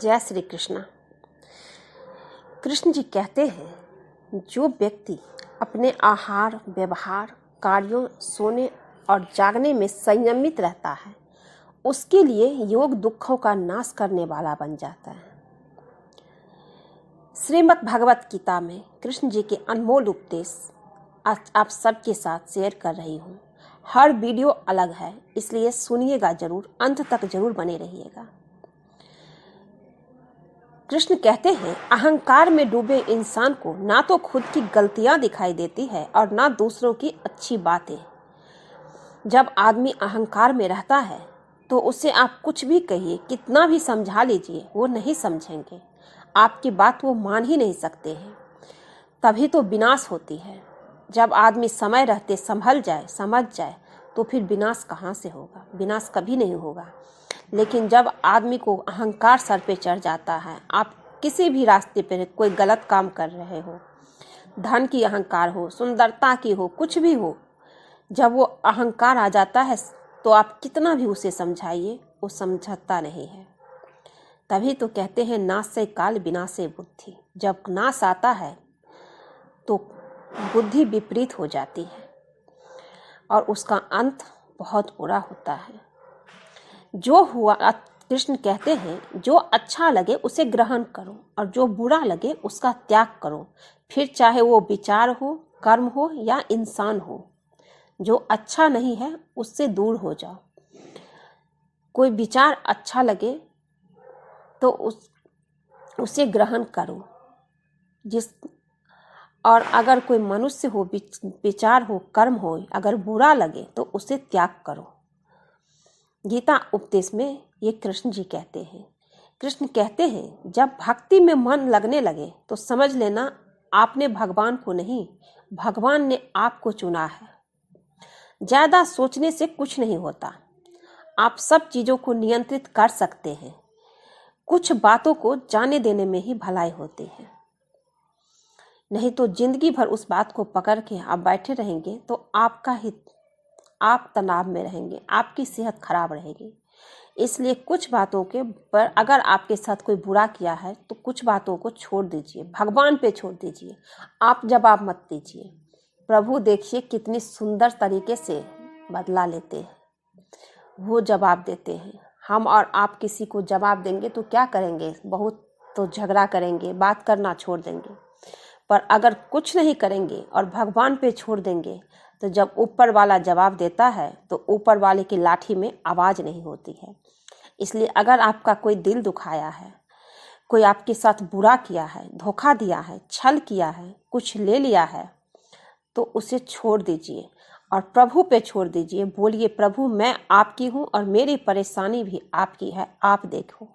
जय श्री कृष्णा। कृष्ण जी कहते हैं, जो व्यक्ति अपने आहार, व्यवहार, कार्यों, सोने और जागने में संयमित रहता है, उसके लिए योग दुखों का नाश करने वाला बन जाता है। श्रीमद् भगवत गीता में कृष्ण जी के अनमोल उपदेश आज आप सबके साथ शेयर कर रही हूँ। हर वीडियो अलग है, इसलिए सुनिएगा जरूर, अंत तक जरूर बने रहिएगा। कृष्ण कहते हैं, अहंकार में डूबे इंसान को ना तो खुद की गलतियां दिखाई देती है और ना दूसरों की अच्छी बातें। जब आदमी अहंकार में रहता है तो उसे आप कुछ भी कहिए, कितना भी समझा लीजिए, वो नहीं समझेंगे। आपकी बात वो मान ही नहीं सकते हैं। तभी तो विनाश होती है। जब आदमी समय रहते संभल जाए, समझ जाए, तो फिर विनाश कहाँ से होगा? विनाश कभी नहीं होगा। लेकिन जब आदमी को अहंकार सर पे चढ़ जाता है, आप किसी भी रास्ते पर कोई गलत काम कर रहे हो, धन की अहंकार हो, सुंदरता की हो, कुछ भी हो, जब वो अहंकार आ जाता है तो आप कितना भी उसे समझाइए, वो समझता नहीं है। तभी तो कहते हैं, नाशे काल विनाशे बुद्धि। जब नाश आता है तो बुद्धि विपरीत हो जाती है और उसका अंत बहुत बुरा होता है। जो हुआ, कृष्ण कहते हैं, जो अच्छा लगे उसे ग्रहण करो और जो बुरा लगे उसका त्याग करो। फिर चाहे वो विचार हो, कर्म हो या इंसान हो, जो अच्छा नहीं है उससे दूर हो जाओ। कोई विचार अच्छा लगे तो उसे ग्रहण करो। और अगर कोई मनुष्य हो, विचार हो, कर्म हो, अगर बुरा लगे तो उसे त्याग करो। गीता उपदेश में ये कृष्ण जी कहते हैं। कृष्ण कहते हैं, जब भक्ति में मन लगने लगे तो समझ लेना आपने भगवान को नहीं, भगवान ने आपको चुना है। ज्यादा सोचने से कुछ नहीं होता। आप सब चीजों को नियंत्रित कर सकते हैं। कुछ बातों को जाने देने में ही भलाई होती है। नहीं तो जिंदगी भर उस बात को पकड़ के आप बैठे रहेंगे तो आप तनाव में रहेंगे, आपकी सेहत खराब रहेगी। इसलिए कुछ बातों के पर अगर आपके साथ कोई बुरा किया है तो कुछ बातों को छोड़ दीजिए, भगवान पे छोड़ दीजिए। आप जवाब मत दीजिए। प्रभु देखिए कितनी सुंदर तरीके से बदला लेते हैं, वो जवाब देते हैं। हम और आप किसी को जवाब देंगे तो क्या करेंगे? बहुत तो झगड़ा करेंगे, बात करना छोड़ देंगे। पर अगर कुछ नहीं करेंगे और भगवान पे छोड़ देंगे तो जब ऊपर वाला जवाब देता है तो ऊपर वाले की लाठी में आवाज़ नहीं होती है। इसलिए अगर आपका कोई दिल दुखाया है, कोई आपके साथ बुरा किया है, धोखा दिया है, छल किया है, कुछ ले लिया है, तो उसे छोड़ दीजिए और प्रभु पे छोड़ दीजिए। बोलिए, प्रभु मैं आपकी हूँ और मेरी परेशानी भी आपकी है, आप देखो।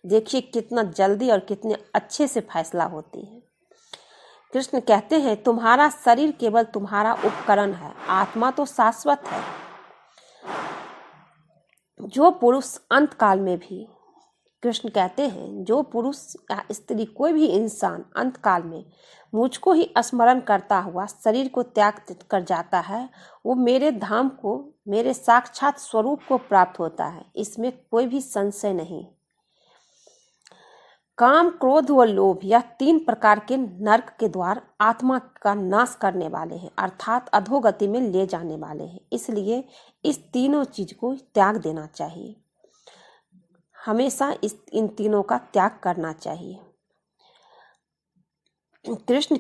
देखिए कितना जल्दी और कितने अच्छे से फैसला होती है। कृष्ण कहते हैं, तुम्हारा शरीर केवल तुम्हारा उपकरण है, आत्मा तो शाश्वत है। जो पुरुष अंत काल में भी, कृष्ण कहते हैं, जो पुरुष या स्त्री, कोई भी इंसान अंत काल में मुझको ही स्मरण करता हुआ शरीर को त्याग कर जाता है, वो मेरे धाम को, मेरे साक्षात स्वरूप को प्राप्त होता है। इसमें कोई भी संशय नहीं। काम, क्रोध व लोभ, यह 3 प्रकार के नरक के द्वार आत्मा का नाश करने वाले हैं, अर्थात अधोगति में ले जाने वाले हैं। इसलिए इस तीनों चीज को त्याग देना चाहिए। हमेशा इन तीनों का त्याग करना चाहिए। कृष्ण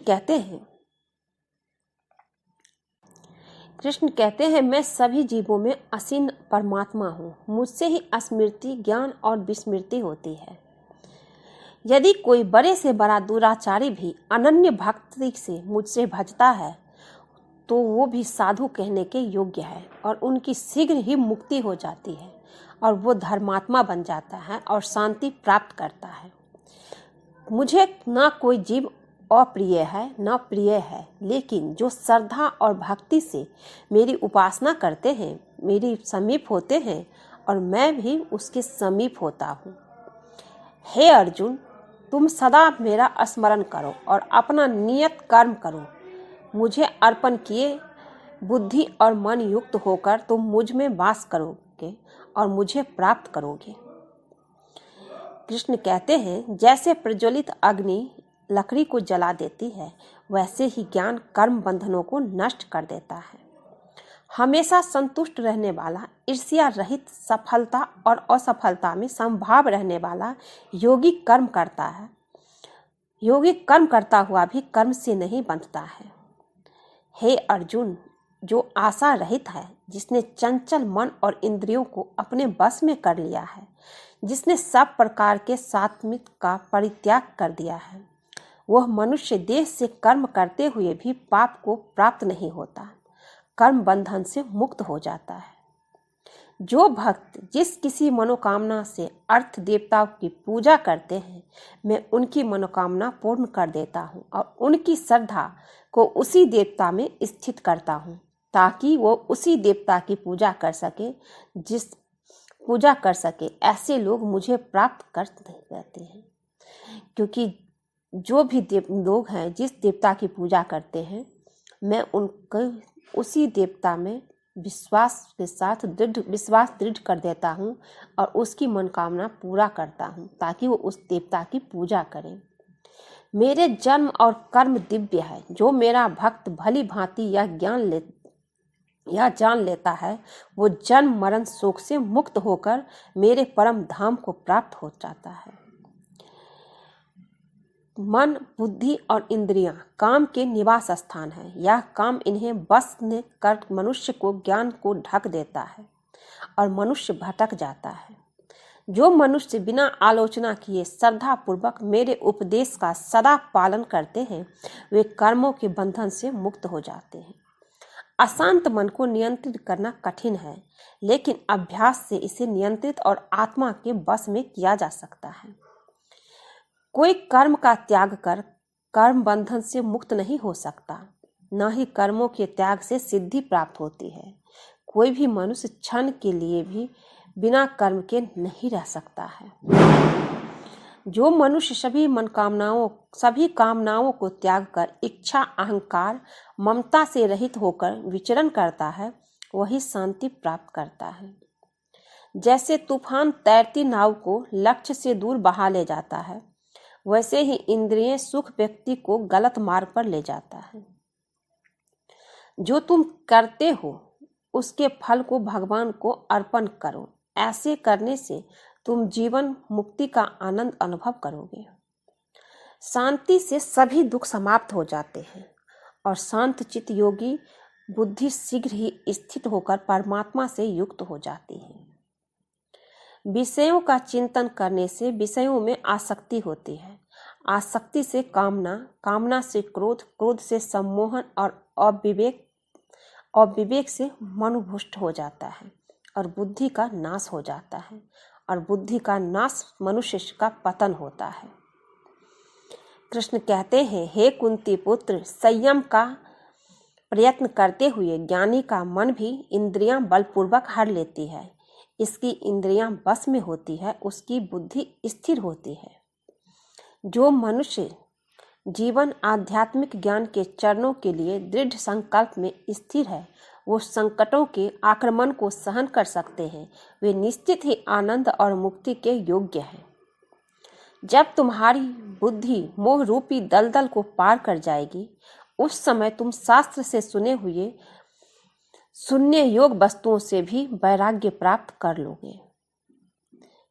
कहते हैं, मैं सभी जीवों में असीम परमात्मा हूँ। मुझसे ही स्मृति, ज्ञान और विस्मृति होती है। यदि कोई बड़े से बड़ा दुराचारी भी अनन्य भक्ति से मुझसे भजता है तो वो भी साधु कहने के योग्य है और उनकी शीघ्र ही मुक्ति हो जाती है और वो धर्मात्मा बन जाता है और शांति प्राप्त करता है। मुझे न कोई जीव अप्रिय है न प्रिय है, लेकिन जो श्रद्धा और भक्ति से मेरी उपासना करते हैं, मेरी समीप होते हैं और मैं भी उसके समीप होता हूँ। हे अर्जुन, तुम सदा मेरा स्मरण करो और अपना नियत कर्म करो। मुझे अर्पण किए बुद्धि और मन युक्त होकर तुम मुझ में वास करोगे और मुझे प्राप्त करोगे। कृष्ण कहते हैं, जैसे प्रज्वलित अग्नि लकड़ी को जला देती है, वैसे ही ज्ञान कर्म बंधनों को नष्ट कर देता है। हमेशा संतुष्ट रहने वाला, ईर्ष्या रहित, सफलता और असफलता में समभाव रहने वाला योगी कर्म करता है। योगी कर्म करता हुआ भी कर्म से नहीं बंधता है। हे अर्जुन, जो आशा रहित है, जिसने चंचल मन और इंद्रियों को अपने बस में कर लिया है, जिसने सब प्रकार के सात्विक का परित्याग कर दिया है, वह मनुष्य देह से कर्म करते हुए भी पाप को प्राप्त नहीं होता, कर्म बंधन से मुक्त हो जाता है। जो भक्त जिस किसी मनोकामना से अर्थ देवताओं की पूजा करते हैं, मैं उनकी मनोकामना पूर्ण कर देता हूँ और उनकी श्रद्धा को उसी देवता में स्थित करता हूँ, ताकि वो उसी देवता की पूजा कर सके। ऐसे लोग मुझे प्राप्त कर देते हैं, क्योंकि जो भी लोग हैं जिस देवता की पूजा करते हैं, मैं उनको उसी देवता में विश्वास दृढ़ कर देता हूँ और उसकी मनोकामना पूरा करता हूँ, ताकि वो उस देवता की पूजा करें। मेरे जन्म और कर्म दिव्य है। जो मेरा भक्त भली भांति यह जान लेता है, वो जन्म मरण शोक से मुक्त होकर मेरे परम धाम को प्राप्त हो जाता है। मन, बुद्धि और इंद्रियां काम के निवास स्थान है। यह काम इन्हें बस में कर मनुष्य को ज्ञान को ढक देता है और मनुष्य भटक जाता है। जो मनुष्य बिना आलोचना किए श्रद्धा पूर्वक मेरे उपदेश का सदा पालन करते हैं, वे कर्मों के बंधन से मुक्त हो जाते हैं। अशांत मन को नियंत्रित करना कठिन है, लेकिन अभ्यास से इसे नियंत्रित और आत्मा के बस में किया जा सकता है। कोई कर्म का त्याग कर कर्म बंधन से मुक्त नहीं हो सकता, न ही कर्मों के त्याग से सिद्धि प्राप्त होती है। कोई भी मनुष्य क्षण के लिए भी बिना कर्म के नहीं रह सकता है। जो मनुष्य सभी कामनाओं को त्याग कर इच्छा, अहंकार, ममता से रहित होकर विचरण करता है, वही शांति प्राप्त करता है। जैसे तूफान तैरती नाव को लक्ष्य से दूर बहा ले जाता है, वैसे ही इंद्रिय सुख व्यक्ति को गलत मार्ग पर ले जाता है। जो तुम करते हो उसके फल को भगवान को अर्पण करो। ऐसे करने से तुम जीवन मुक्ति का आनंद अनुभव करोगे। शांति से सभी दुख समाप्त हो जाते हैं और शांत चित्त योगी बुद्धि शीघ्र ही स्थित होकर परमात्मा से युक्त हो जाती है। विषयों का चिंतन करने से विषयों में आसक्ति होती है। आसक्ति से कामना, कामना से क्रोध, क्रोध से सम्मोहन और अविवेक से मनुभुष्ट हो जाता है और बुद्धि का नाश हो जाता है और बुद्धि का नाश मनुष्य का पतन होता है। कृष्ण कहते हैं, हे कुंती पुत्र, संयम का प्रयत्न करते हुए ज्ञानी का मन भी इंद्रियां बलपूर्वक हर लेती है। इसकी इंद्रियां बस में होती है, उसकी बुद्धि स्थिर होती है। जो मनुष्य जीवन आध्यात्मिक ज्ञान के चरणों के लिए दृढ़ संकल्प में स्थिर है, वो संकटों के आक्रमण को सहन कर सकते हैं। वे निश्चित ही आनंद और मुक्ति के योग्य हैं। जब तुम्हारी बुद्धि मोह रूपी दलदल को पार कर जाएगी, उस समय तुम शास्त्र से सुने हुए शून्य योग वस्तुओं से भी वैराग्य प्राप्त कर लोगे।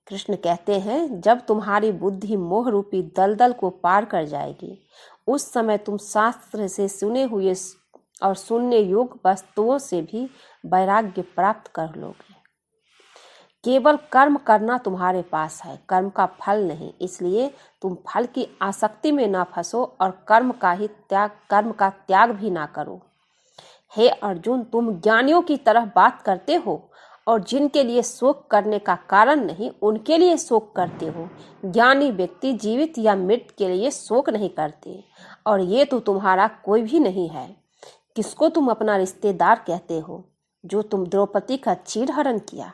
कृष्ण कहते हैं, जब तुम्हारी बुद्धि मोह रूपी दलदल को पार कर जाएगी, उस समय तुम शास्त्र से सुने हुए और शून्य योग वस्तुओं से भी वैराग्य प्राप्त कर लोगे। केवल कर्म करना तुम्हारे पास है, कर्म का फल नहीं। इसलिए तुम फल की आसक्ति में ना फंसो और कर्म का त्याग भी ना करो। हे अर्जुन, तुम ज्ञानियों की तरह बात करते हो और जिनके लिए शोक करने का कारण नहीं, उनके लिए शोक करते हो। ज्ञानी व्यक्ति जीवित या मृत के लिए शोक नहीं करते, और ये तो तुम्हारा कोई भी नहीं है। किसको तुम अपना रिश्तेदार कहते हो, जो तुम द्रौपदी का चीरहरण किया?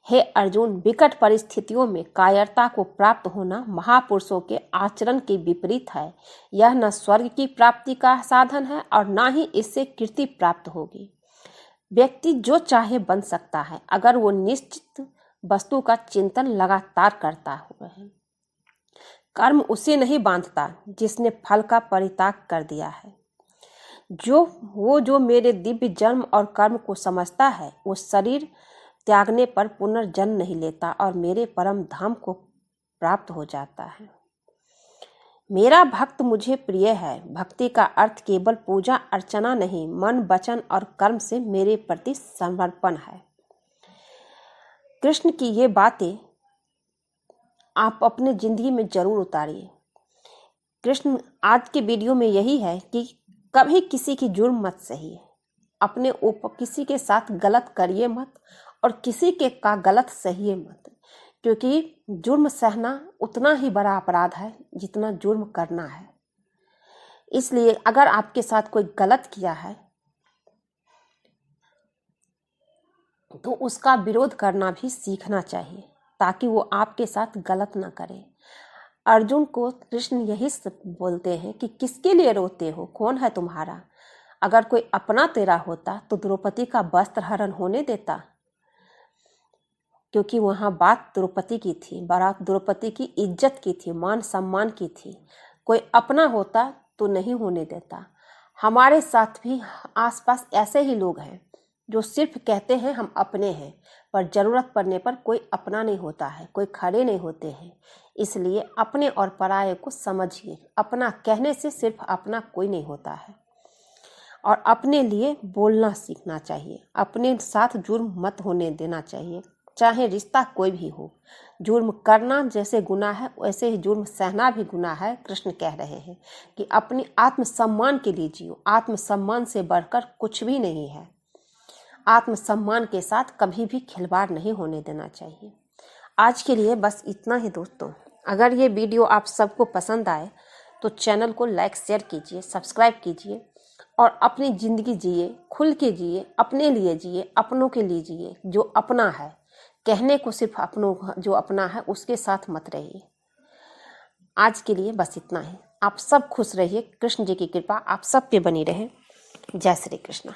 हे अर्जुन, विकट परिस्थितियों में कायरता को प्राप्त होना महापुरुषों के आचरण के विपरीत है। यह न स्वर्ग की प्राप्ति का साधन है और न ही इससे कीर्ति प्राप्त होगी। व्यक्ति जो चाहे बन सकता है, अगर वो निश्चित वस्तु का चिंतन लगातार करता हुआ है। कर्म उसे नहीं बांधता जिसने फल का परित्याग कर दिया है। जो मेरे दिव्य जन्म और कर्म को समझता है, वो शरीर त्यागने पर पुनर्जन्म नहीं लेता और मेरे परम धाम को प्राप्त हो जाता है। मेरा भक्त मुझे प्रिय है। भक्ति का अर्थ केवल पूजा अर्चना नहीं, मन, वचन और कर्म से मेरे प्रति समर्पण है। कृष्ण की ये बातें आप अपने जिंदगी में जरूर उतारिए। कृष्ण आज के वीडियो में यही है कि कभी किसी की जुर्म मत सहिए, अपने ऊपर किसी के साथ गलत करिए मत और किसी के का गलत सहिए मत, क्योंकि जुर्म सहना उतना ही बड़ा अपराध है जितना जुर्म करना है। इसलिए अगर आपके साथ कोई गलत किया है तो उसका विरोध करना भी सीखना चाहिए, ताकि वो आपके साथ गलत ना करे। अर्जुन को कृष्ण यही बोलते हैं कि किसके लिए रोते हो, कौन है तुम्हारा। अगर कोई अपना तेरा होता तो द्रौपदी का वस्त्र हरण होने देता, क्योंकि वहां बात द्रौपदी की थी, बारात द्रौपदी की इज्जत की थी, मान सम्मान की थी। कोई अपना होता तो नहीं होने देता। हमारे साथ भी आसपास ऐसे ही लोग हैं जो सिर्फ कहते हैं हम अपने हैं, पर जरूरत पड़ने पर कोई अपना नहीं होता है, कोई खड़े नहीं होते हैं। इसलिए अपने और पराये को समझिए। अपना कहने से सिर्फ अपना कोई नहीं होता है, और अपने लिए बोलना सीखना चाहिए। अपने साथ जुर्म मत होने देना चाहिए, चाहे रिश्ता कोई भी हो। जुर्म करना जैसे गुनाह है, वैसे ही जुर्म सहना भी गुनाह है। कृष्ण कह रहे हैं कि अपनी आत्मसम्मान के लिए जियो। आत्मसम्मान से बढ़कर कुछ भी नहीं है। आत्मसम्मान के साथ कभी भी खिलवाड़ नहीं होने देना चाहिए। आज के लिए बस इतना ही दोस्तों। अगर ये वीडियो आप सबको पसंद आए तो चैनल को लाइक शेयर कीजिए, सब्सक्राइब कीजिए और अपनी ज़िंदगी जिए, खुल के जिए, अपने लिए जिए, अपनों के लिए जिए। जो अपना है, कहने को सिर्फ अपनों, जो अपना है उसके साथ मत रहिए। आज के लिए बस इतना ही। आप सब खुश रहिए। कृष्ण जी की कृपा आप सब पे बनी रहे। जय श्री कृष्ण।